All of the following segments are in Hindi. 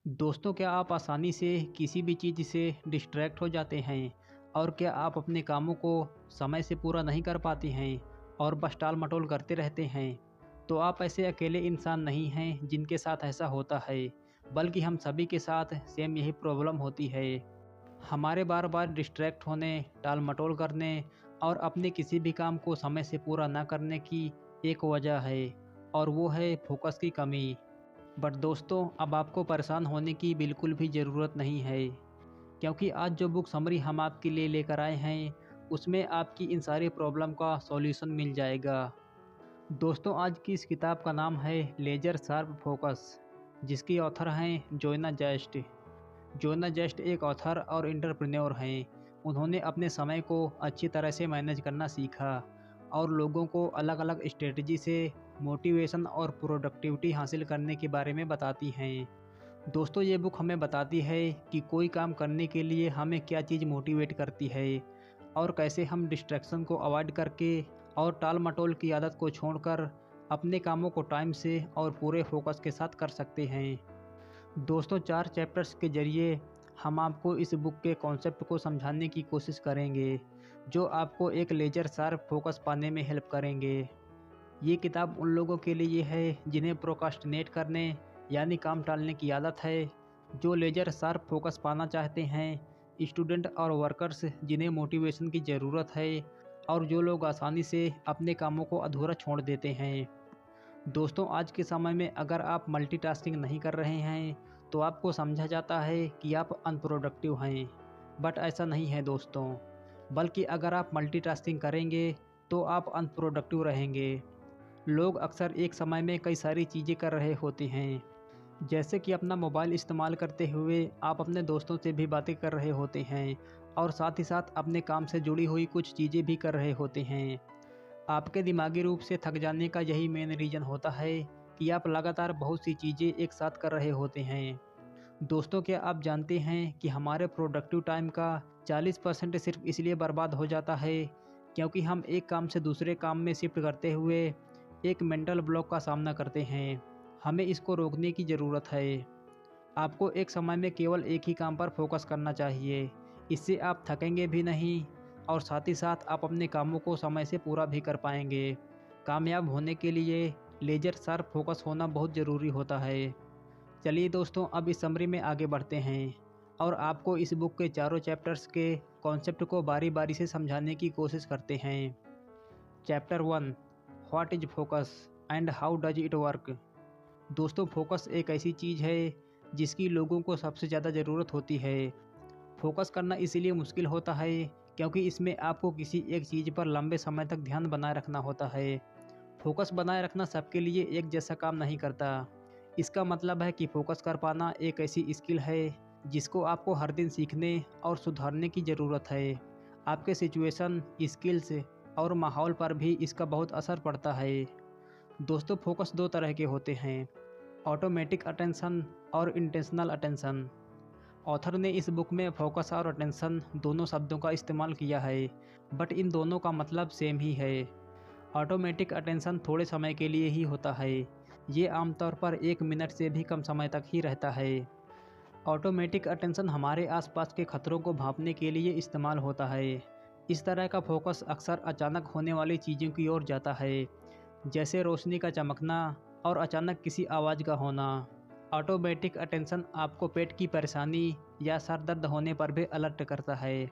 दोस्तों, क्या आप आसानी से किसी भी चीज़ से डिस्ट्रैक्ट हो जाते हैं? और क्या आप अपने कामों को समय से पूरा नहीं कर पाते हैं और बस टाल-मटोल करते रहते हैं? तो आप ऐसे अकेले इंसान नहीं हैं जिनके साथ ऐसा होता है, बल्कि हम सभी के साथ सेम यही प्रॉब्लम होती है। हमारे बार-बार डिस्ट्रैक्ट होने, टाल-मटोल करने और अपने किसी भी काम को समय से पूरा ना करने की एक वजह है, और वो है फोकस की कमी। बट दोस्तों, अब आपको परेशान होने की बिल्कुल भी ज़रूरत नहीं है, क्योंकि आज जो बुक समरी हम आपके लिए लेकर आए हैं, उसमें आपकी इन सारी प्रॉब्लम का सॉल्यूशन मिल जाएगा। दोस्तों, आज की इस किताब का नाम है लेज़र शार्प फोकस, जिसकी ऑथर हैं जोएना जेस्ट। जोएना जेस्ट एक ऑथर और एंटरप्रेन्योर हैं। उन्होंने अपने समय को अच्छी तरह से मैनेज करना सीखा और लोगों को अलग-अलग स्ट्रेटजी से मोटिवेशन और प्रोडक्टिविटी हासिल करने के बारे में बताती हैं। दोस्तों, ये बुक हमें बताती है कि कोई काम करने के लिए हमें क्या चीज़ मोटिवेट करती है और कैसे हम डिस्ट्रैक्शन को अवॉइड करके और टाल-मटोल की आदत को छोड़कर अपने कामों को टाइम से और पूरे फोकस के साथ कर सकते हैं। दोस्तों, 4 चैप्टर्स के ज़रिए हम आपको इस बुक के कॉन्सेप्ट को समझाने की कोशिश करेंगे, जो आपको एक लेज़र शार्प फोकस पाने में हेल्प करेंगे। ये किताब उन लोगों के लिए है जिन्हें प्रोक्रास्टिनेट करने यानी काम टालने की आदत है, जो लेज़र शार्प फोकस पाना चाहते हैं, स्टूडेंट और वर्कर्स जिन्हें मोटिवेशन की ज़रूरत है, और जो लोग आसानी से अपने कामों को अधूरा छोड़ देते हैं। दोस्तों, आज के समय में अगर आप मल्टीटास्किंग नहीं कर रहे हैं, तो आपको समझा जाता है कि आप अनप्रोडक्टिव हैं। बट ऐसा नहीं है दोस्तों, बल्कि अगर आप मल्टीटास्किंग करेंगे, तो आप अनप्रोडक्टिव रहेंगे। लोग अक्सर एक समय में कई सारी चीज़ें कर रहे होते हैं, जैसे कि अपना मोबाइल इस्तेमाल करते हुए आप अपने दोस्तों से भी बातें कर रहे होते हैं और साथ ही साथ अपने काम से जुड़ी हुई कुछ चीज़ें भी कर रहे होते हैं। आपके दिमागी रूप से थक जाने का यही मेन रीज़न होता है कि आप लगातार बहुत सी चीज़ें एक साथ कर रहे होते हैं। दोस्तों, क्या आप जानते हैं कि हमारे प्रोडक्टिव टाइम का 40% सिर्फ इसलिए बर्बाद हो जाता है क्योंकि हम एक काम से दूसरे काम में शिफ्ट करते हुए एक मेंटल ब्लॉक का सामना करते हैं। हमें इसको रोकने की ज़रूरत है। आपको एक समय में केवल एक ही काम पर फोकस करना चाहिए। इससे आप थकेंगे भी नहीं और साथ ही साथ आप अपने कामों को समय से पूरा भी कर पाएंगे। कामयाब होने के लिए लेज़र शार्प फोकस होना बहुत ज़रूरी होता है। चलिए दोस्तों, अब इस समरी में आगे बढ़ते हैं और आपको इस बुक के चारों चैप्टर्स के कॉन्सेप्ट को बारी-बारी से समझाने की कोशिश करते हैं। Chapter 1, what is focus and how does it work. दोस्तों, फोकस एक ऐसी चीज़ है जिसकी लोगों को सबसे ज़्यादा ज़रूरत होती है। फोकस करना इसीलिए मुश्किल होता है क्योंकि इसमें आपको किसी एक चीज़ पर लंबे समय तक ध्यान बनाए रखना होता है। फोकस बनाए रखना सबके लिए एक जैसा काम नहीं करता। इसका मतलब है कि फोकस कर पाना एक ऐसी स्किल है जिसको आपको हर दिन सीखने और सुधारने की ज़रूरत है। आपके सिचुएशन, स्किल्स और माहौल पर भी इसका बहुत असर पड़ता है। दोस्तों, फोकस दो तरह के होते हैं, ऑटोमेटिक अटेंशन और इंटेंशनल अटेंशन। ऑथर ने इस बुक में फोकस और अटेंशन दोनों शब्दों का इस्तेमाल किया है, बट इन दोनों का मतलब सेम ही है। ऑटोमेटिक अटेंशन थोड़े समय के लिए ही होता है। ये आमतौर पर 1 मिनट से भी कम समय तक ही रहता है। ऑटोमेटिक अटेंशन हमारे आसपास के खतरों को भांपने के लिए इस्तेमाल होता है। इस तरह का फोकस अक्सर अचानक होने वाली चीज़ों की ओर जाता है, जैसे रोशनी का चमकना और अचानक किसी आवाज़ का होना। ऑटोमेटिक अटेंशन आपको पेट की परेशानी या सर दर्द होने पर भी अलर्ट करता है।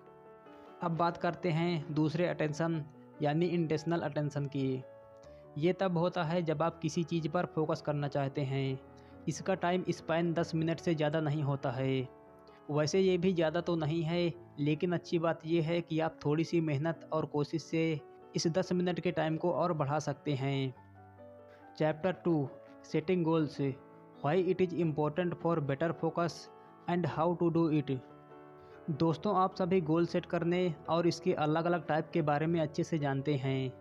अब बात करते हैं दूसरे अटेंशन यानी इंटेंशनल अटेंशन की। ये तब होता है जब आप किसी चीज़ पर फोकस करना चाहते हैं। इसका टाइम स्पैन 10 मिनट से ज़्यादा नहीं होता है। वैसे ये भी ज़्यादा तो नहीं है, लेकिन अच्छी बात यह है कि आप थोड़ी सी मेहनत और कोशिश से इस 10 मिनट के टाइम को और बढ़ा सकते हैं। Chapter 2, setting goals, why it is important for better focus and how to do it. दोस्तों, आप सभी गोल सेट करने और इसके अलग अलग टाइप के बारे में अच्छे से जानते हैं,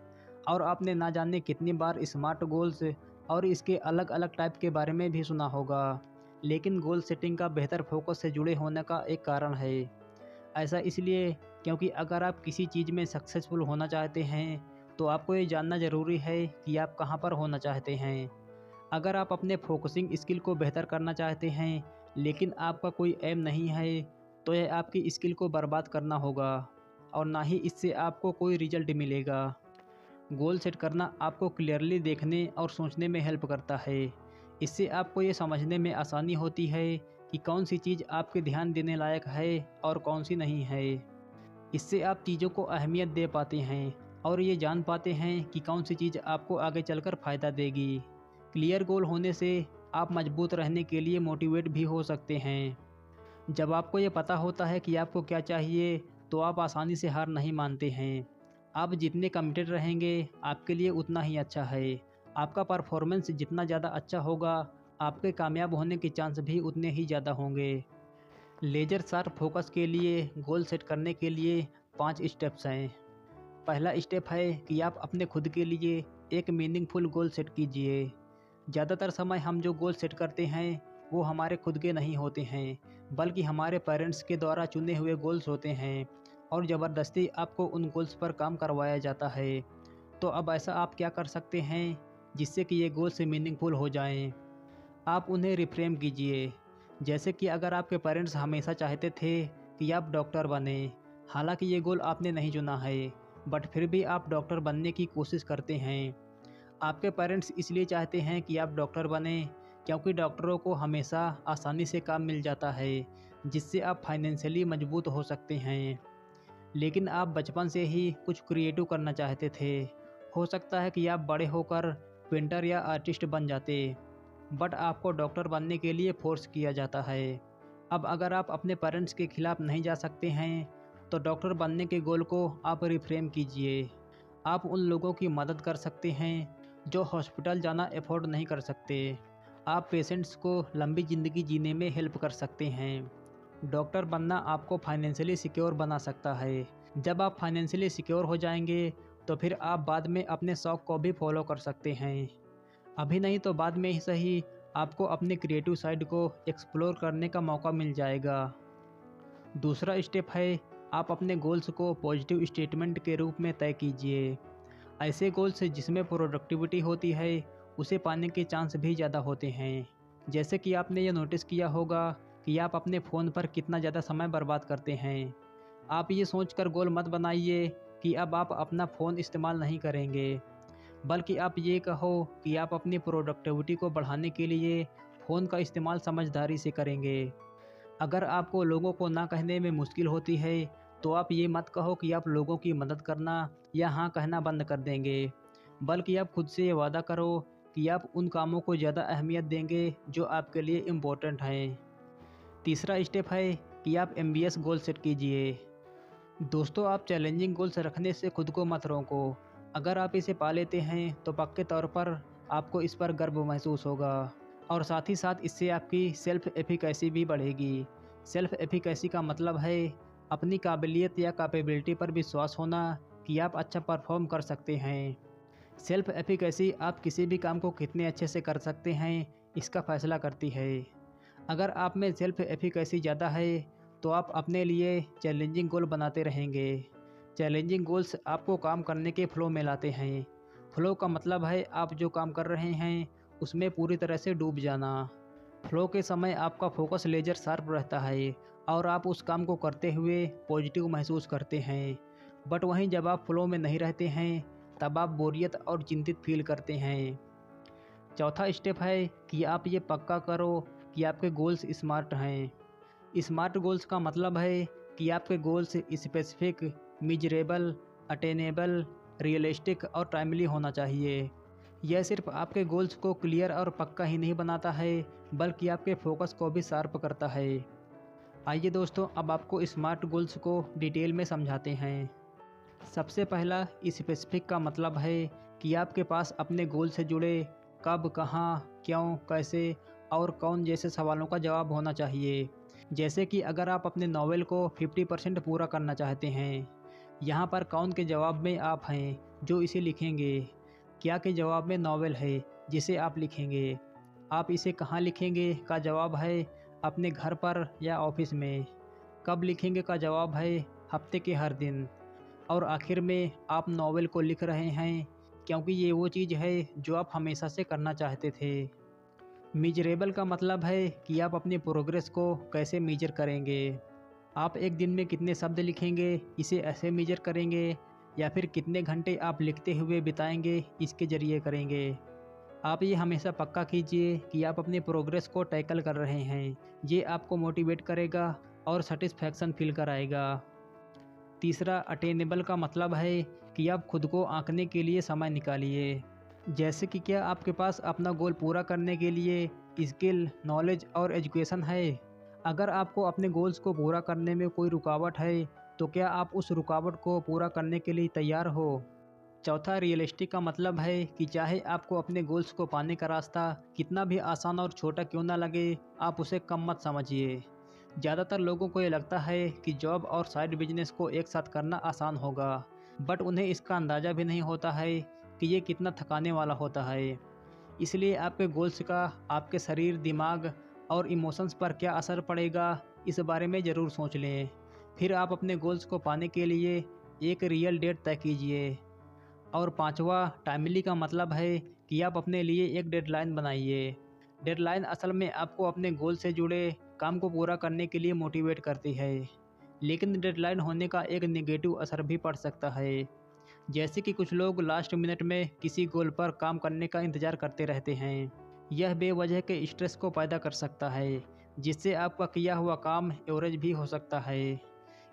और आपने ना जाने कितनी बार स्मार्ट गोल्स और इसके अलग अलग टाइप के बारे में भी सुना होगा। लेकिन गोल सेटिंग का बेहतर फोकस से जुड़े होने का एक कारण है। ऐसा इसलिए क्योंकि अगर आप किसी चीज़ में सक्सेसफुल होना चाहते हैं, तो आपको ये जानना ज़रूरी है कि आप कहाँ पर होना चाहते हैं। अगर आप अपने फोकसिंग स्किल को बेहतर करना चाहते हैं लेकिन आपका कोई एम नहीं है तो यह आपकी स्किल को बर्बाद करना होगा और ना ही इससे आपको कोई रिजल्ट मिलेगा। गोल सेट करना आपको क्लियरली देखने और सोचने में हेल्प करता है। इससे आपको ये समझने में आसानी होती है कि कौन सी चीज़ आपके ध्यान देने लायक है और कौन सी नहीं है। इससे आप चीज़ों को अहमियत दे पाते हैं और ये जान पाते हैं कि कौन सी चीज़ आपको आगे चलकर फ़ायदा देगी। क्लियर गोल होने से आप मजबूत रहने के लिए मोटिवेट भी हो सकते हैं। जब आपको ये पता होता है कि आपको क्या चाहिए तो आप आसानी से हार नहीं मानते हैं। आप जितने कमिटेड रहेंगे आपके लिए उतना ही अच्छा है। आपका परफॉर्मेंस जितना ज़्यादा अच्छा होगा आपके कामयाब होने के चांस भी उतने ही ज़्यादा होंगे। लेजर शार्प फोकस के लिए गोल सेट करने के लिए 5 स्टेप्स हैं। पहला स्टेप है कि आप अपने खुद के लिए एक मीनिंगफुल गोल सेट कीजिए। ज़्यादातर समय हम जो गोल सेट करते हैं वो हमारे खुद के नहीं होते हैं, बल्कि हमारे पेरेंट्स के द्वारा चुने हुए गोल्स होते हैं और ज़बरदस्ती आपको उन गोल्स पर काम करवाया जाता है। तो अब ऐसा आप क्या कर सकते हैं जिससे कि ये गोल्स मीनिंगफुल हो जाएं? आप उन्हें रिफ्रेम कीजिए। जैसे कि अगर आपके पेरेंट्स हमेशा चाहते थे कि आप डॉक्टर बने, हालांकि ये गोल आपने नहीं चुना है, बट फिर भी आप डॉक्टर बनने की कोशिश करते हैं। आपके पेरेंट्स इसलिए चाहते हैं कि आप डॉक्टर बने क्योंकि डॉक्टरों को हमेशा आसानी से काम मिल जाता है, जिससे आप फाइनेंशियली मजबूत हो सकते हैं। लेकिन आप बचपन से ही कुछ क्रिएटिव करना चाहते थे। हो सकता है कि आप बड़े होकर पेंटर या आर्टिस्ट बन जाते, बट आपको डॉक्टर बनने के लिए फोर्स किया जाता है। अब अगर आप अपने पेरेंट्स के खिलाफ नहीं जा सकते हैं तो डॉक्टर बनने के गोल को आप रिफ्रेम कीजिए। आप उन लोगों की मदद कर सकते हैं जो हॉस्पिटल जाना अफोर्ड नहीं कर सकते। आप पेशेंट्स को लंबी ज़िंदगी जीने में हेल्प कर सकते हैं। डॉक्टर बनना आपको फाइनेंशियली सिक्योर बना सकता है। जब आप फाइनेंशियली सिक्योर हो जाएंगे तो फिर आप बाद में अपने शौक़ को भी फॉलो कर सकते हैं। अभी नहीं तो बाद में ही सही, आपको अपने क्रिएटिव साइड को एक्सप्लोर करने का मौका मिल जाएगा। दूसरा स्टेप है, आप अपने गोल्स को पॉजिटिव स्टेटमेंट के रूप में तय कीजिए। ऐसे गोल्स जिसमें प्रोडक्टिविटी होती है उसे पाने के चांस भी ज़्यादा होते हैं। जैसे कि आपने ये नोटिस किया होगा कि आप अपने फ़ोन पर कितना ज़्यादा समय बर्बाद करते हैं। आप ये सोचकर गोल मत बनाइए कि अब आप अपना फ़ोन इस्तेमाल नहीं करेंगे, बल्कि आप ये कहो कि आप अपनी प्रोडक्टिविटी को बढ़ाने के लिए फ़ोन का इस्तेमाल समझदारी से करेंगे। अगर आपको लोगों को ना कहने में मुश्किल होती है तो आप ये मत कहो कि आप लोगों की मदद करना या हाँ कहना बंद कर देंगे, बल्कि आप खुद से ये वादा करो कि आप उन कामों को ज़्यादा अहमियत देंगे जो आपके लिए इम्पोर्टेंट हैं। तीसरा स्टेप है कि आप एम्बिशियस गोल सेट कीजिए। दोस्तों, आप चैलेंजिंग गोल्स रखने से खुद को मत रोको। अगर आप इसे पा लेते हैं तो पक्के तौर पर आपको इस पर गर्व महसूस होगा और साथ ही साथ इससे आपकी सेल्फ एफिकेसी भी बढ़ेगी। सेल्फ एफिकेसी का मतलब है अपनी काबिलियत या कैपेबिलिटी पर विश्वास होना कि आप अच्छा परफॉर्म कर सकते हैं। सेल्फ एफिकेसी आप किसी भी काम को कितने अच्छे से कर सकते हैं इसका फैसला करती है। अगर आप में सेल्फ एफिकेसी ज़्यादा है तो आप अपने लिए चैलेंजिंग गोल बनाते रहेंगे। चैलेंजिंग गोल्स आपको काम करने के फ्लो में लाते हैं। फ्लो का मतलब है आप जो काम कर रहे हैं उसमें पूरी तरह से डूब जाना। फ्लो के समय आपका फोकस लेजर शार्प रहता है और आप उस काम को करते हुए पॉजिटिव महसूस करते हैं। बट वहीं जब आप फ्लो में नहीं रहते हैं तब आप बोरियत और चिंतित फील करते हैं। चौथा स्टेप है कि आप ये पक्का करो कि आपके गोल्स स्मार्ट हैं। स्मार्ट गोल्स का मतलब है कि आपके goals specific, measurable, attainable, realistic और टाइमली होना चाहिए। यह सिर्फ आपके गोल्स को क्लियर और पक्का ही नहीं बनाता है, बल्कि आपके फोकस को भी शार्प करता है। आइए दोस्तों, अब आपको स्मार्ट गोल्स को डिटेल में समझाते हैं। सबसे पहला स्पेसिफिक का मतलब है कि आपके पास अपने गोल से जुड़े कब, कहाँ, क्यों, कैसे और कौन जैसे सवालों का जवाब होना चाहिए। जैसे कि अगर आप अपने नॉवेल को 50% पूरा करना चाहते हैं, यहाँ पर कौन के जवाब में आप हैं जो इसे लिखेंगे, क्या के जवाब में नॉवेल है जिसे आप लिखेंगे, आप इसे कहाँ लिखेंगे का जवाब है अपने घर पर या ऑफिस में, कब लिखेंगे का जवाब है हफ्ते के हर दिन, और आखिर में आप नॉवेल को लिख रहे हैं क्योंकि ये वो चीज़ है जो आप हमेशा से करना चाहते थे। मीजरेबल का मतलब है कि आप अपनी प्रोग्रेस को कैसे मीजर करेंगे। आप एक दिन में कितने शब्द लिखेंगे, इसे ऐसे मीजर करेंगे, या फिर कितने घंटे आप लिखते हुए बिताएंगे, इसके ज़रिए करेंगे। आप ये हमेशा पक्का कीजिए कि आप अपनी प्रोग्रेस को टैकल कर रहे हैं। ये आपको मोटिवेट करेगा और सेटिस्फैक्शन फील कराएगा। तीसरा, अटेनेबल का मतलब है कि आप खुद को आंकने के लिए समय निकालिए। जैसे कि क्या आपके पास अपना गोल पूरा करने के लिए स्किल, नॉलेज और एजुकेशन है? अगर आपको अपने गोल्स को पूरा करने में कोई रुकावट है, तो क्या आप उस रुकावट को पूरा करने के लिए तैयार हो? चौथा, रियलिस्टिक का मतलब है कि चाहे आपको अपने गोल्स को पाने का रास्ता कितना भी आसान और छोटा क्यों ना लगे, आप उसे कम मत समझिए। ज़्यादातर लोगों को ये लगता है कि जॉब और साइड बिजनेस को एक साथ करना आसान होगा, बट उन्हें इसका अंदाज़ा भी नहीं होता है कि ये कितना थकाने वाला होता है। इसलिए आपके गोल्स का आपके शरीर, दिमाग और इमोशंस पर क्या असर पड़ेगा, इस बारे में ज़रूर सोच लें। फिर आप अपने गोल्स को पाने के लिए एक रियल डेट तय कीजिए। और पांचवा, टाइमली का मतलब है कि आप अपने लिए एक डेडलाइन बनाइए। डेडलाइन असल में आपको अपने गोल से जुड़े काम को पूरा करने के लिए मोटिवेट करती है, लेकिन डेडलाइन होने का एक नेगेटिव असर भी पड़ सकता है। जैसे कि कुछ लोग लास्ट मिनट में किसी गोल पर काम करने का इंतज़ार करते रहते हैं। यह बेवजह के स्ट्रेस को पैदा कर सकता है, जिससे आपका किया हुआ काम एवरेज भी हो सकता है।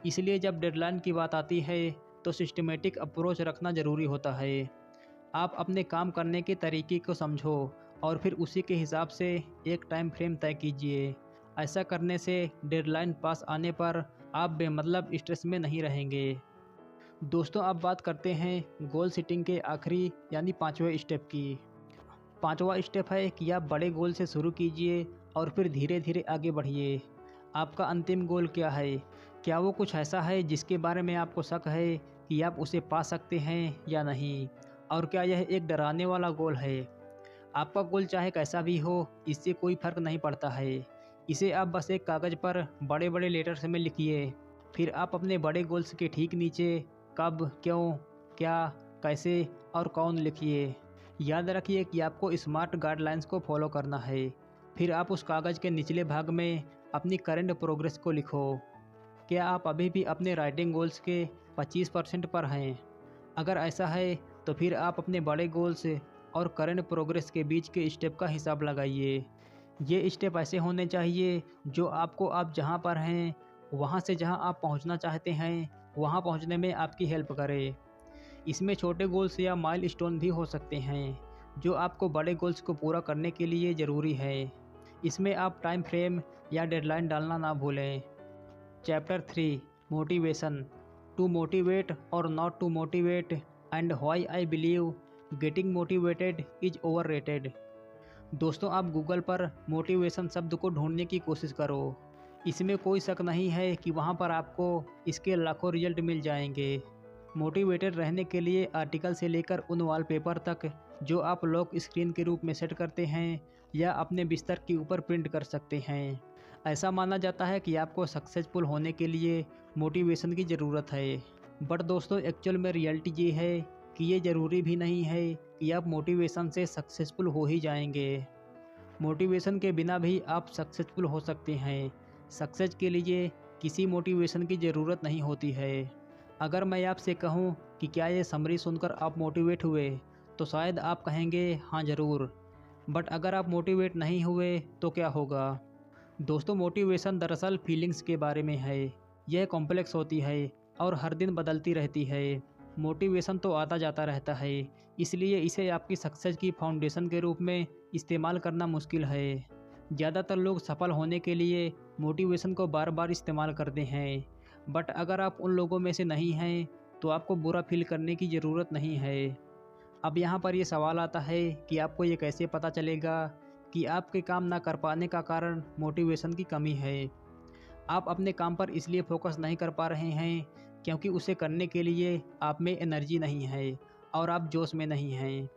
इसलिए जब डेडलाइन की बात आती है, तो सिस्टमेटिक अप्रोच रखना ज़रूरी होता है। आप अपने काम करने के तरीके को समझो और फिर उसी के हिसाब से एक टाइम फ्रेम तय कीजिए। ऐसा करने से डेडलाइन पास आने पर आप बेमतलब स्ट्रेस में नहीं रहेंगे। दोस्तों, अब बात करते हैं गोल सेटिंग के आखिरी यानी पाँचवें स्टेप की। पाँचवा स्टेप है कि आप बड़े गोल से शुरू कीजिए और फिर धीरे धीरे आगे बढ़िए। आपका अंतिम गोल क्या है? क्या वो कुछ ऐसा है जिसके बारे में आपको शक है कि आप उसे पा सकते हैं या नहीं? और क्या यह एक डराने वाला गोल है? आपका गोल चाहे कैसा भी हो, इससे कोई फ़र्क नहीं पड़ता है। इसे आप बस एक कागज़ पर बड़े बड़े लेटर्स में लिखिए। फिर आप अपने बड़े गोल्स के ठीक नीचे कब, क्यों, क्या, कैसे और कौन लिखिए। याद रखिए कि आपको स्मार्ट गाइडलाइंस को फॉलो करना है। फिर आप उस कागज़ के निचले भाग में अपनी करंट प्रोग्रेस को लिखो। क्या आप अभी भी अपने राइटिंग गोल्स के 25% पर हैं? अगर ऐसा है, तो फिर आप अपने बड़े गोल्स और करंट प्रोग्रेस के बीच के स्टेप का हिसाब लगाइए। ये स्टेप ऐसे होने चाहिए जो आपको आप जहाँ पर हैं, वहाँ से जहाँ आप पहुँचना चाहते हैं, वहाँ पहुँचने में आपकी हेल्प करे। इसमें छोटे गोल्स या माइलस्टोन भी हो सकते हैं, जो आपको बड़े गोल्स को पूरा करने के लिए ज़रूरी है। इसमें आप टाइम फ्रेम या डेडलाइन डालना ना भूलें। Chapter 3, motivation, to motivate or not to motivate and why I believe getting motivated is overrated. दोस्तों, आप गूगल पर मोटिवेशन शब्द को ढूंढने की कोशिश करो। इसमें कोई शक नहीं है कि वहाँ पर आपको इसके लाखों रिजल्ट मिल जाएंगे। मोटिवेटेड रहने के लिए आर्टिकल से लेकर उन वॉलपेपर तक जो आप लॉक स्क्रीन के रूप में सेट करते हैं या अपने बिस्तर के ऊपर प्रिंट कर सकते हैं। ऐसा माना जाता है कि आपको सक्सेसफुल होने के लिए मोटिवेशन की ज़रूरत है। बट दोस्तों, एक्चुअल में रियलिटी ये है कि ये ज़रूरी भी नहीं है कि आप मोटिवेशन से सक्सेसफुल हो ही जाएंगे। मोटिवेशन के बिना भी आप सक्सेसफुल हो सकते हैं। सक्सेस के लिए किसी मोटिवेशन की ज़रूरत नहीं होती है। अगर मैं आपसे कहूँ कि क्या ये समरी सुनकर आप मोटिवेट हुए, तो शायद आप कहेंगे हाँ ज़रूर। बट अगर आप मोटिवेट नहीं हुए तो क्या होगा? दोस्तों, मोटिवेशन दरअसल फीलिंग्स के बारे में है। यह कॉम्प्लेक्स होती है और हर दिन बदलती रहती है। मोटिवेशन तो आता जाता रहता है, इसलिए इसे आपकी सक्सेस की फाउंडेशन के रूप में इस्तेमाल करना मुश्किल है। ज़्यादातर लोग सफल होने के लिए मोटिवेशन को बार बार इस्तेमाल करते हैं। बट अगर आप उन लोगों में से नहीं हैं, तो आपको बुरा फील करने की ज़रूरत नहीं है। अब यहाँ पर ये सवाल आता है कि आपको ये कैसे पता चलेगा कि आपके काम ना कर पाने का कारण मोटिवेशन की कमी है। आप अपने काम पर इसलिए फोकस नहीं कर पा रहे हैं क्योंकि उसे करने के लिए आप में एनर्जी नहीं है और आप जोश में नहीं हैं।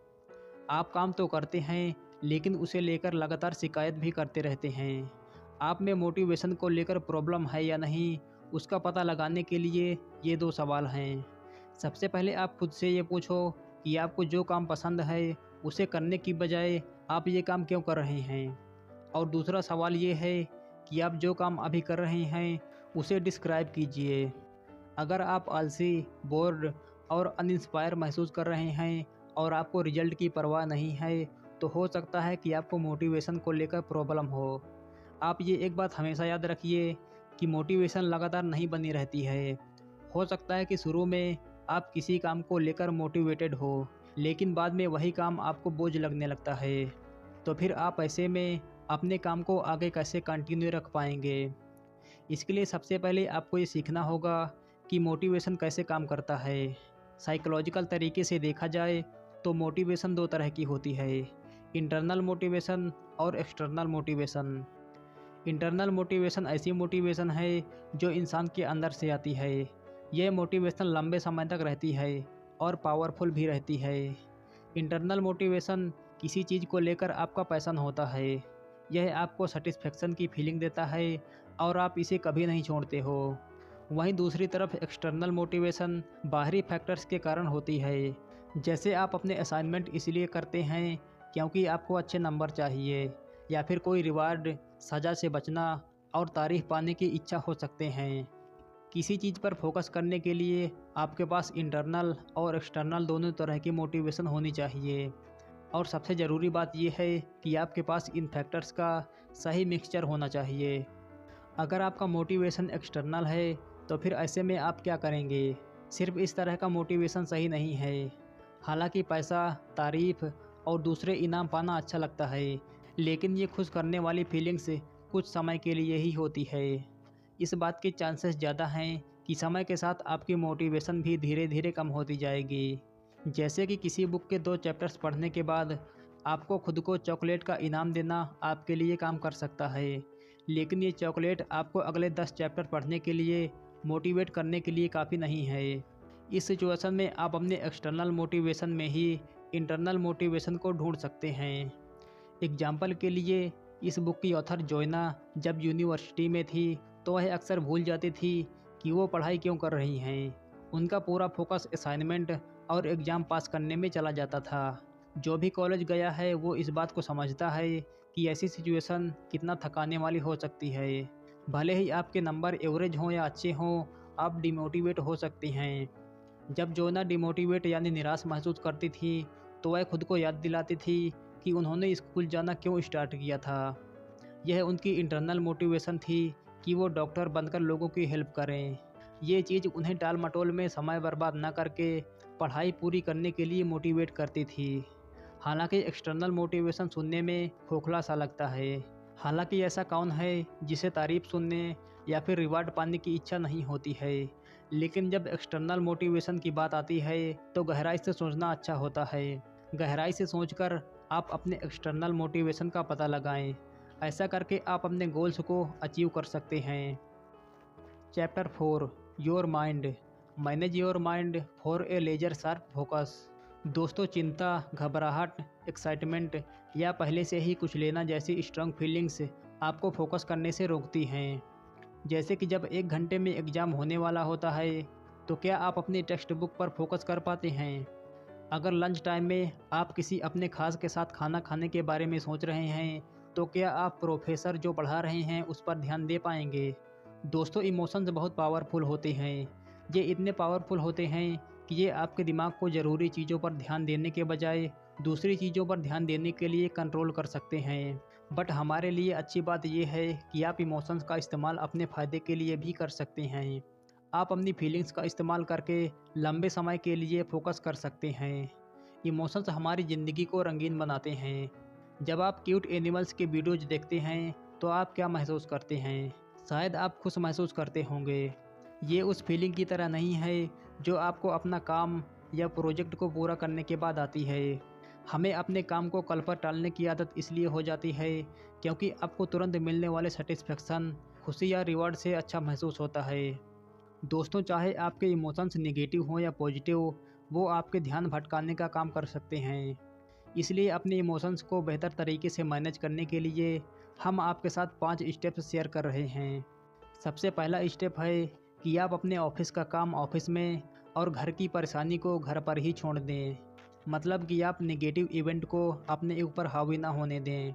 आप काम तो करते हैं, लेकिन उसे लेकर लगातार शिकायत भी करते रहते हैं। आप में मोटिवेशन को लेकर प्रॉब्लम है या नहीं, उसका पता लगाने के लिए ये 2 सवाल हैं। सबसे पहले आप खुद से ये पूछो कि आपको जो काम पसंद है, उसे करने की बजाय आप ये काम क्यों कर रहे हैं। और दूसरा सवाल ये है कि आप जो काम अभी कर रहे हैं उसे डिस्क्राइब कीजिए। अगर आप आलसी, बोर्ड और अनइंस्पायर महसूस कर रहे हैं और आपको रिजल्ट की परवाह नहीं है, तो हो सकता है कि आपको मोटिवेशन को लेकर प्रॉब्लम हो। आप ये एक बात हमेशा याद रखिए कि मोटिवेशन लगातार नहीं बनी रहती है। हो सकता है कि शुरू में आप किसी काम को लेकर मोटिवेटेड हो, लेकिन बाद में वही काम आपको बोझ लगने लगता है। तो फिर आप ऐसे में अपने काम को आगे कैसे कंटिन्यू रख पाएंगे? इसके लिए सबसे पहले आपको ये सीखना होगा कि मोटिवेशन कैसे काम करता है। साइकोलॉजिकल तरीके से देखा जाए तो मोटिवेशन दो तरह की होती है, इंटरनल मोटिवेशन और एक्सटर्नल मोटिवेशन। इंटरनल मोटिवेशन ऐसी मोटिवेशन है जो इंसान के अंदर से आती है। यह मोटिवेशन लंबे समय तक रहती है और पावरफुल भी रहती है। इंटरनल मोटिवेशन किसी चीज़ को लेकर आपका पैशन होता है। यह आपको सेटिस्फेक्शन की फीलिंग देता है और आप इसे कभी नहीं छोड़ते हो। वहीं दूसरी तरफ एक्सटर्नल मोटिवेशन बाहरी फैक्टर्स के कारण होती है। जैसे आप अपने असाइनमेंट इसलिए करते हैं क्योंकि आपको अच्छे नंबर चाहिए, या फिर कोई रिवार्ड, सज़ा से बचना और तारीफ पाने की इच्छा हो सकते हैं। किसी चीज़ पर फोकस करने के लिए आपके पास इंटरनल और एक्सटर्नल दोनों तरह की मोटिवेशन होनी चाहिए। और सबसे ज़रूरी बात यह है कि आपके पास इन फैक्टर्स का सही मिक्सचर होना चाहिए। अगर आपका मोटिवेशन एक्सटर्नल है तो फिर ऐसे में आप क्या करेंगे? सिर्फ इस तरह का मोटिवेशन सही नहीं है। हालांकि पैसा, तारीफ और दूसरे इनाम पाना अच्छा लगता है, लेकिन ये खुश करने वाली फीलिंग्स कुछ समय के लिए ही होती है। इस बात के चांसेस ज़्यादा हैं कि समय के साथ आपकी मोटिवेशन भी धीरे धीरे कम होती जाएगी। जैसे कि किसी बुक के 2 चैप्टर्स पढ़ने के बाद आपको खुद को चॉकलेट का इनाम देना आपके लिए काम कर सकता है, लेकिन ये चॉकलेट आपको अगले 10 चैप्टर पढ़ने के लिए मोटिवेट करने के लिए काफ़ी नहीं है। इस सिचुएशन में आप अपने एक्सटर्नल मोटिवेशन में ही इंटरनल मोटिवेशन को ढूंढ सकते हैं। एग्जाम्पल के लिए, इस बुक की ऑथर जोयना जब यूनिवर्सिटी में थी तो वह अक्सर भूल जाती थी कि वो पढ़ाई क्यों कर रही हैं। उनका पूरा फोकस असाइनमेंट और एग्ज़ाम पास करने में चला जाता था। जो भी कॉलेज गया है वो इस बात को समझता है कि ऐसी सिचुएशन कितना थकाने वाली हो सकती है। भले ही आपके नंबर एवरेज हों या अच्छे हों, आप डिमोटिवेट हो सकती हैं। जब जोना डिमोटिवेट यानी निराश महसूस करती थी तो वह खुद को याद दिलाती थी कि उन्होंने स्कूल जाना क्यों स्टार्ट किया था। यह उनकी इंटरनल मोटिवेशन थी कि वो डॉक्टर बनकर लोगों की हेल्प करें। ये चीज़ उन्हें टाल मटोल में समय बर्बाद न करके पढ़ाई पूरी करने के लिए मोटिवेट करती थी। हालांकि एक्सटर्नल मोटिवेशन सुनने में खोखला सा लगता है। हालांकि ऐसा कौन है जिसे तारीफ सुनने या फिर रिवार्ड पाने की इच्छा नहीं होती है, लेकिन जब एक्सटर्नल मोटिवेशन की बात आती है तो गहराई से सोचना अच्छा होता है। गहराई से सोचकर आप अपने एक्सटर्नल मोटिवेशन का पता लगाएं। ऐसा करके आप अपने गोल्स को अचीव कर सकते हैं। Chapter 4, your mind, manage your mind for a laser sharp focus. दोस्तों, चिंता, घबराहट, एक्साइटमेंट या पहले से ही कुछ लेना जैसी स्ट्रॉन्ग फीलिंग्स आपको फोकस करने से रोकती हैं। जैसे कि जब 1 घंटे में एग्ज़ाम होने वाला होता है तो क्या आप अपनी टेक्स्ट बुक पर फोकस कर पाते हैं? अगर लंच टाइम में आप किसी अपने खास के साथ खाना खाने के बारे में सोच रहे हैं तो क्या आप प्रोफेसर जो पढ़ा रहे हैं उस पर ध्यान दे पाएंगे? दोस्तों, इमोशंस बहुत पावरफुल होते हैं। ये इतने पावरफुल होते हैं कि ये आपके दिमाग को ज़रूरी चीज़ों पर ध्यान देने के बजाय दूसरी चीज़ों पर ध्यान देने के लिए कंट्रोल कर सकते हैं। बट हमारे लिए अच्छी बात यह है कि आप इमोशंस का इस्तेमाल अपने फ़ायदे के लिए भी कर सकते हैं। आप अपनी फीलिंग्स का इस्तेमाल करके लंबे समय के लिए फोकस कर सकते हैं। इमोशंस हमारी ज़िंदगी को रंगीन बनाते हैं। जब आप क्यूट एनिमल्स के वीडियोज देखते हैं तो आप क्या महसूस करते हैं? शायद आप खुश महसूस करते होंगे। ये उस फीलिंग की तरह नहीं है जो आपको अपना काम या प्रोजेक्ट को पूरा करने के बाद आती है। हमें अपने काम को कल पर टालने की आदत इसलिए हो जाती है क्योंकि आपको तुरंत मिलने वाले सेटिस्फेक्शन, खुशी या रिवॉर्ड से अच्छा महसूस होता है। दोस्तों, चाहे आपके इमोशंस नेगेटिव हों या पॉजिटिव, वो आपके ध्यान भटकाने का काम कर सकते हैं। इसलिए अपने इमोशंस को बेहतर तरीके से मैनेज करने के लिए हम आपके साथ 5 स्टेप्स शेयर कर रहे हैं। सबसे पहला स्टेप है कि आप अपने ऑफिस का काम ऑफिस में और घर की परेशानी को घर पर ही छोड़ दें। मतलब कि आप नेगेटिव इवेंट को अपने ऊपर हावी ना होने दें।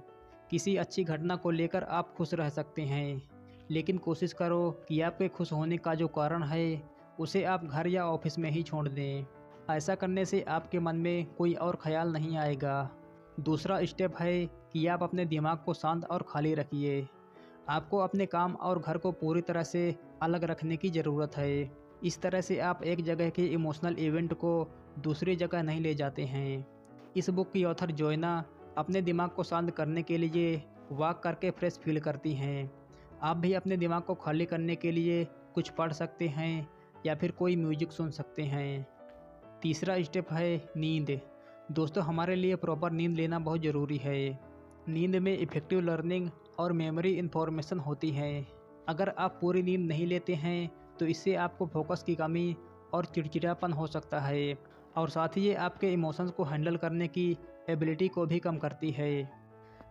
किसी अच्छी घटना को लेकर आप खुश रह सकते हैं, लेकिन कोशिश करो कि आपके खुश होने का जो कारण है उसे आप घर या ऑफिस में ही छोड़ दें। ऐसा करने से आपके मन में कोई और ख्याल नहीं आएगा। दूसरा स्टेप है कि आप अपने दिमाग को शांत और खाली रखिए। आपको अपने काम और घर को पूरी तरह से अलग रखने की ज़रूरत है। इस तरह से आप एक जगह के इमोशनल इवेंट को दूसरी जगह नहीं ले जाते हैं। इस बुक की ऑथर जोयना अपने दिमाग को शांत करने के लिए वॉक करके फ्रेश फील करती हैं। आप भी अपने दिमाग को खाली करने के लिए कुछ पढ़ सकते हैं या फिर कोई म्यूजिक सुन सकते हैं। तीसरा स्टेप है नींद। दोस्तों, हमारे लिए प्रॉपर नींद लेना बहुत ज़रूरी है। नींद में इफ़ेक्टिव लर्निंग और मेमोरी इन्फॉर्मेशन होती है। अगर आप पूरी नींद नहीं लेते हैं तो इससे आपको फोकस की कमी और चिड़चिड़ापन हो सकता है, और साथ ही ये आपके इमोशंस को हैंडल करने की एबिलिटी को भी कम करती है।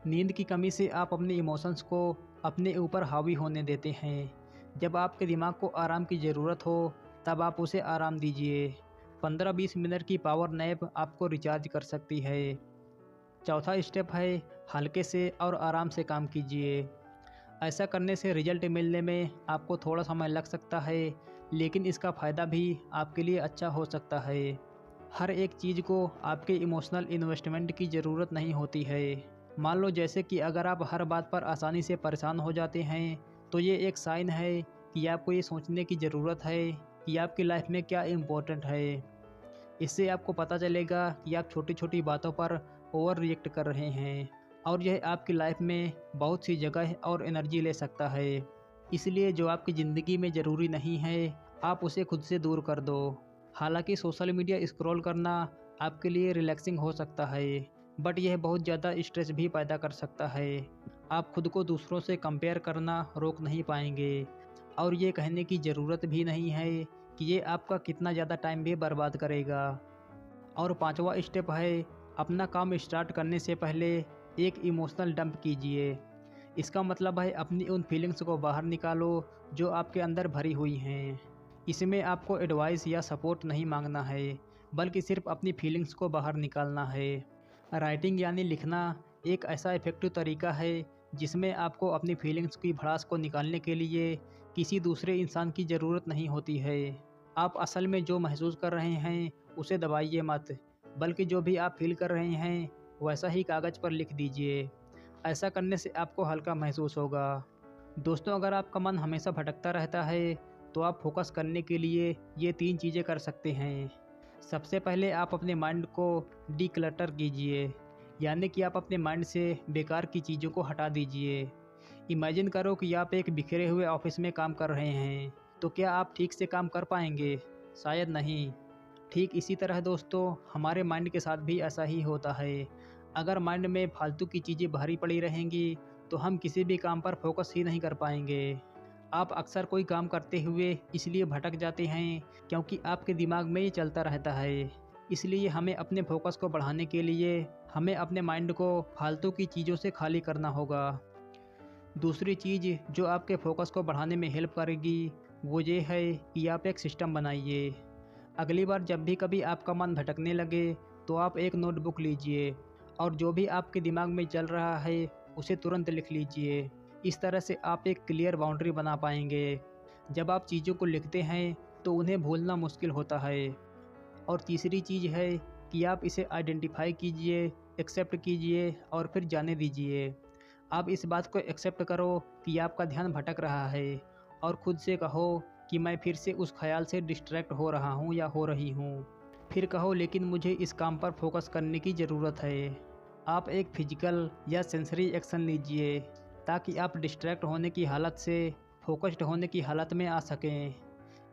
नींद की कमी से आप अपने इमोशंस को अपने ऊपर हावी होने देते हैं। जब आपके दिमाग को आराम की ज़रूरत हो तब आप उसे आराम दीजिए। 15-20 मिनट की पावर नैप आपको रिचार्ज कर सकती है। चौथा स्टेप है हल्के से और आराम से काम कीजिए। ऐसा करने से रिजल्ट मिलने में आपको थोड़ा समय लग सकता है, लेकिन इसका फ़ायदा भी आपके लिए अच्छा हो सकता है। हर एक चीज़ को आपके इमोशनल इन्वेस्टमेंट की ज़रूरत नहीं होती है। मान लो जैसे कि अगर आप हर बात पर आसानी से परेशान हो जाते हैं तो ये एक साइन है कि आपको ये सोचने की ज़रूरत है कि आपकी लाइफ में क्या इम्पोर्टेंट है। इससे आपको पता चलेगा कि आप छोटी छोटी बातों पर ओवर रिएक्ट कर रहे हैं, और यह आपकी लाइफ में बहुत सी जगह और एनर्जी ले सकता है। इसलिए जो आपकी ज़िंदगी में ज़रूरी नहीं है आप उसे खुद से दूर कर दो। हालांकि सोशल मीडिया स्क्रॉल करना आपके लिए रिलैक्सिंग हो सकता है, बट यह बहुत ज़्यादा स्ट्रेस भी पैदा कर सकता है। आप खुद को दूसरों से कंपेयर करना रोक नहीं पाएंगे, और ये कहने की ज़रूरत भी नहीं है कि ये आपका कितना ज़्यादा टाइम भी बर्बाद करेगा। और पांचवा स्टेप है अपना काम स्टार्ट करने से पहले एक इमोशनल डंप कीजिए। इसका मतलब है अपनी उन फीलिंग्स को बाहर निकालो जो आपके अंदर भरी हुई हैं। इसमें आपको एडवाइस या सपोर्ट नहीं मांगना है, बल्कि सिर्फ अपनी फीलिंग्स को बाहर निकालना है। राइटिंग यानी लिखना एक ऐसा इफ़ेक्टिव तरीका है जिसमें आपको अपनी फीलिंग्स की भड़ास को निकालने के लिए किसी दूसरे इंसान की ज़रूरत नहीं होती है। आप असल में जो महसूस कर रहे हैं उसे दबाइए मत, बल्कि जो भी आप फील कर रहे हैं वैसा ही कागज़ पर लिख दीजिए। ऐसा करने से आपको हल्का महसूस होगा। दोस्तों, अगर आपका मन हमेशा भटकता रहता है तो आप फोकस करने के लिए ये 3 चीज़ें कर सकते हैं। सबसे पहले आप अपने माइंड को डीक्लटर कीजिए, यानी कि आप अपने माइंड से बेकार की चीज़ों को हटा दीजिए। इमेजिन करो कि आप एक बिखरे हुए ऑफिस में काम कर रहे हैं, तो क्या आप ठीक से काम कर पाएंगे? शायद नहीं। ठीक इसी तरह दोस्तों, हमारे माइंड के साथ भी ऐसा ही होता है। अगर माइंड में फालतू की चीज़ें भारी पड़ी रहेंगी तो हम किसी भी काम पर फोकस ही नहीं कर पाएंगे। आप अक्सर कोई काम करते हुए इसलिए भटक जाते हैं क्योंकि आपके दिमाग में ये चलता रहता है। इसलिए हमें अपने फोकस को बढ़ाने के लिए हमें अपने माइंड को फालतू की चीज़ों से खाली करना होगा। दूसरी चीज़ जो आपके फोकस को बढ़ाने में हेल्प करेगी वो ये है कि आप एक सिस्टम बनाइए। अगली बार जब भी कभी आपका मन भटकने लगे तो आप एक नोटबुक लीजिए और जो भी आपके दिमाग में चल रहा है उसे तुरंत लिख लीजिए। इस तरह से आप एक क्लियर बाउंड्री बना पाएंगे। जब आप चीज़ों को लिखते हैं तो उन्हें भूलना मुश्किल होता है। और तीसरी चीज़ है कि आप इसे आइडेंटिफाई कीजिए, एक्सेप्ट कीजिए और फिर जाने दीजिए। आप इस बात को एक्सेप्ट करो कि आपका ध्यान भटक रहा है, और खुद से कहो कि मैं फिर से उस ख्याल से डिस्ट्रैक्ट हो रहा हूँ या हो रही हूँ। फिर कहो लेकिन मुझे इस काम पर फोकस करने की ज़रूरत है। आप एक फिजिकल या सेंसरी एक्शन लीजिए ताकि आप डिस्ट्रैक्ट होने की हालत से फोकस्ड होने की हालत में आ सकें।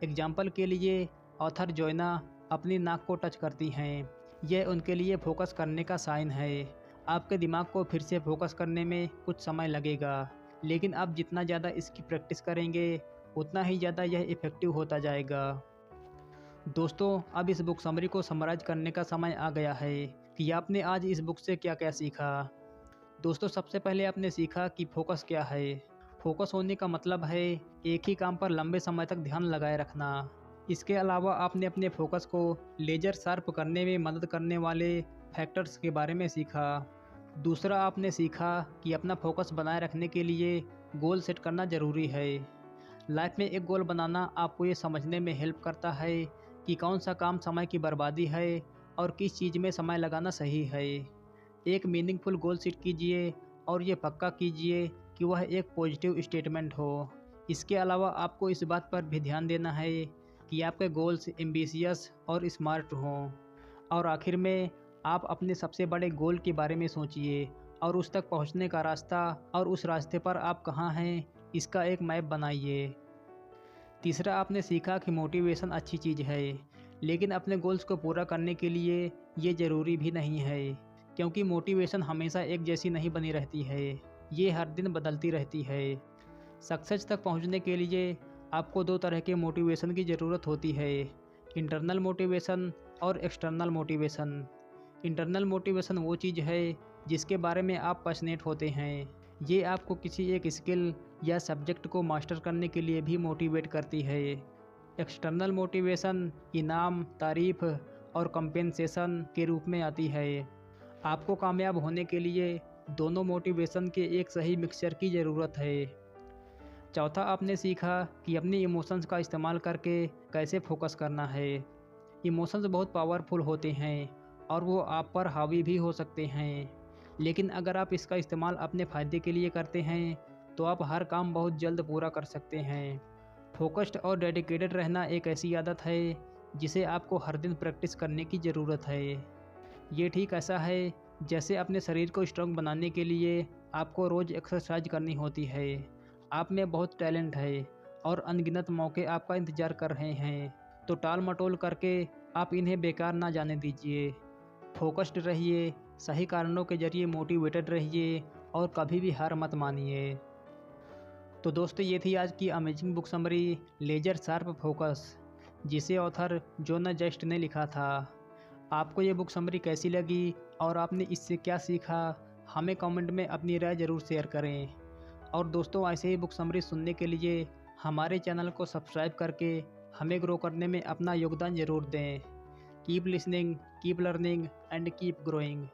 एग्जाम्पल के लिए ऑथर जोयना अपनी नाक को टच करती हैं। यह उनके लिए फोकस करने का साइन है। आपके दिमाग को फिर से फोकस करने में कुछ समय लगेगा, लेकिन आप जितना ज़्यादा इसकी प्रैक्टिस करेंगे उतना ही ज़्यादा यह इफ़ेक्टिव होता जाएगा। दोस्तों, अब इस बुक समरी को समराइज करने का समय आ गया है कि आपने आज इस बुक से क्या क्या सीखा। दोस्तों, सबसे पहले आपने सीखा कि फोकस क्या है। फोकस होने का मतलब है एक ही काम पर लंबे समय तक ध्यान लगाए रखना। इसके अलावा आपने अपने फोकस को लेजर शार्प करने में मदद करने वाले फैक्टर्स के बारे में सीखा। दूसरा, आपने सीखा कि अपना फोकस बनाए रखने के लिए गोल सेट करना ज़रूरी है। लाइफ में एक गोल बनाना आपको ये समझने में हेल्प करता है कि कौन सा काम समय की बर्बादी है और किस चीज़ में समय लगाना सही है। एक मीनिंगफुल गोल सेट कीजिए और ये पक्का कीजिए कि वह एक पॉजिटिव स्टेटमेंट हो। इसके अलावा आपको इस बात पर भी ध्यान देना है कि आपके गोल्स एम्बिशियस और स्मार्ट हों। और आखिर में, आप अपने सबसे बड़े गोल के बारे में सोचिए और उस तक पहुंचने का रास्ता और उस रास्ते पर आप कहाँ हैं, इसका एक मैप बनाइए। तीसरा, आपने सीखा कि मोटिवेशन अच्छी चीज़ है, लेकिन अपने गोल्स को पूरा करने के लिए ये ज़रूरी भी नहीं है, क्योंकि मोटिवेशन हमेशा एक जैसी नहीं बनी रहती है, ये हर दिन बदलती रहती है। सक्सेस तक पहुंचने के लिए आपको दो तरह के मोटिवेशन की ज़रूरत होती है, इंटरनल मोटिवेशन और एक्सटर्नल मोटिवेशन। इंटरनल मोटिवेशन वो चीज़ है जिसके बारे में आप पैशनेट होते हैं। ये आपको किसी एक स्किल या सब्जेक्ट को मास्टर करने के लिए भी मोटिवेट करती है। एक्सटर्नल मोटिवेशन इनाम, तारीफ और कंपेंसेशन के रूप में आती है। आपको कामयाब होने के लिए दोनों मोटिवेशन के एक सही मिक्सचर की ज़रूरत है। चौथा, आपने सीखा कि अपनी इमोशंस का इस्तेमाल करके कैसे फोकस करना है। इमोशंस बहुत पावरफुल होते हैं और वो आप पर हावी भी हो सकते हैं, लेकिन अगर आप इसका इस्तेमाल अपने फ़ायदे के लिए करते हैं तो आप हर काम बहुत जल्द पूरा कर सकते हैं। फोकस्ड और डेडिकेटेड रहना एक ऐसी आदत है जिसे आपको हर दिन प्रैक्टिस करने की ज़रूरत है। ये ठीक ऐसा है जैसे अपने शरीर को स्ट्रॉन्ग बनाने के लिए आपको रोज़ एक्सरसाइज करनी होती है। आप में बहुत टैलेंट है और अनगिनत मौके आपका इंतज़ार कर रहे हैं, तो टाल मटोल करके आप इन्हें बेकार ना जाने दीजिए। फोकस्ड रहिए, सही कारणों के जरिए मोटिवेटेड रहिए और कभी भी हार मत मानिए। तो दोस्तों, ये थी आज की amazing book summary laser sharp focus, जिसे ऑथर जोना जस्ट ने लिखा था। आपको ये बुक समरी कैसी लगी और आपने इससे क्या सीखा, हमें कमेंट में अपनी राय ज़रूर शेयर करें। और दोस्तों, ऐसे ही बुक समरी सुनने के लिए हमारे चैनल को सब्सक्राइब करके हमें ग्रो करने में अपना योगदान ज़रूर दें। Keep listening, keep learning and keep growing.